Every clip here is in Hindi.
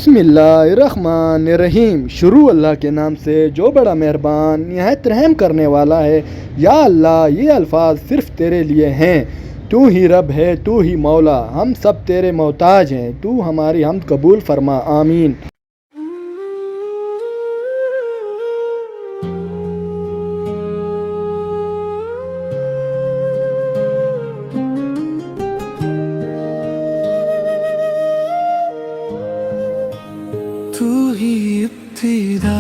बिस्मिल्लाहिर्रहमानिर्रहीम। शुरू अल्लाह के नाम से जो बड़ा मेहरबान निहायत रहम करने वाला है। या अल्लाह, ये अल्फाज सिर्फ़ तेरे लिए हैं। तू ही रब है, तू ही मौला, हम सब तेरे मोहताज हैं। तू हमारी हमद कबूल फरमा, आमीन। तू ही इब्तिदा,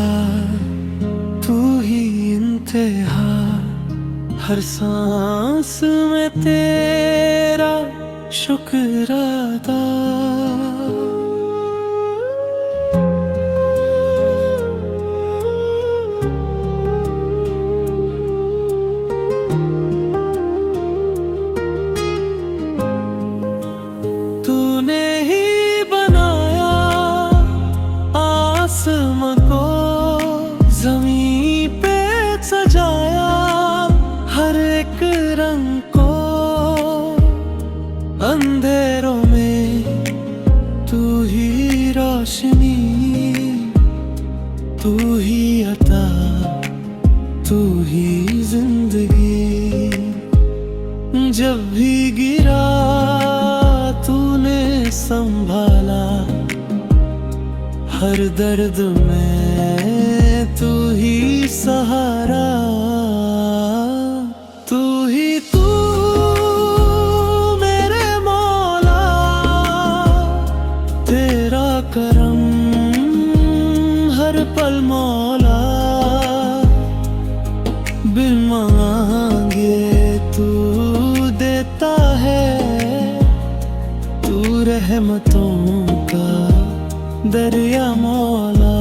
तू ही इंतहा, हर सांस में तेरा शुक्र अदा। तूने ही बनाया आसमां को, ज़मीं पे सजाया हर एक रंग को। अंधेरों में तू ही रोशनी, तू ही अता, तू ही जिंदगी। जब भी गिरा तूने संभाला, हर दर्द में तू ही सहारा। तू ही तू मेरे मौला, तेरा करम हर पल मौला। बिन मांगे तू देता है, तू रहमतों का दरिया मौला।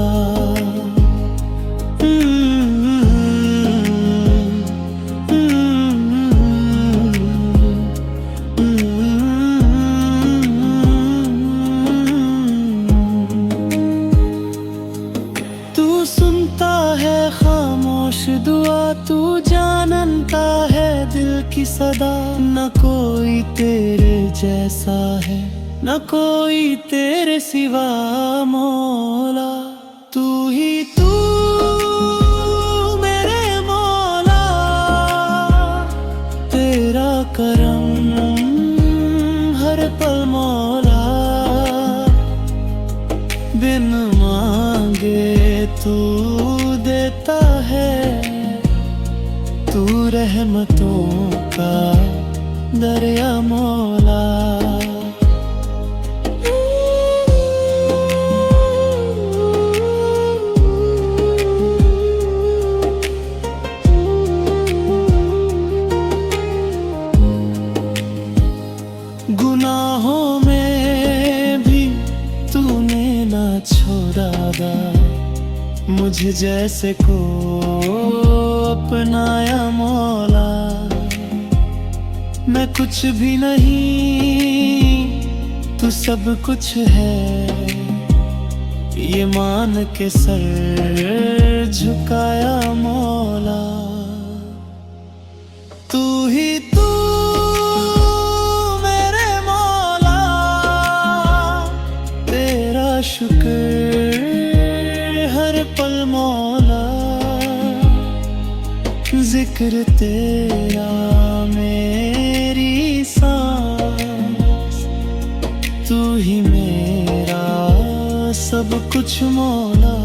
तू सुनता है खामोश दुआ, तू जानता है दिल की सदा। न कोई तेरे जैसा है, न कोई तेरे सिवा मौला। तू ही तू मेरे मौला, तेरा करम हर पल मौला। बिन मांगे तू देता है, तू रहमतों का दरिया मौला। गुनाहों में भी तूने ना छोड़ा दा, मुझे जैसे को अपनाया मौला। मैं कुछ भी नहीं, तू सब कुछ है, ये मान के सर झुकाया मौला। तू ही तू मेरे मौला, तेरा शुक्र हर पल मौला। जिक्र तेरा मेरी सांस, तू ही मेरा सब कुछ मौला।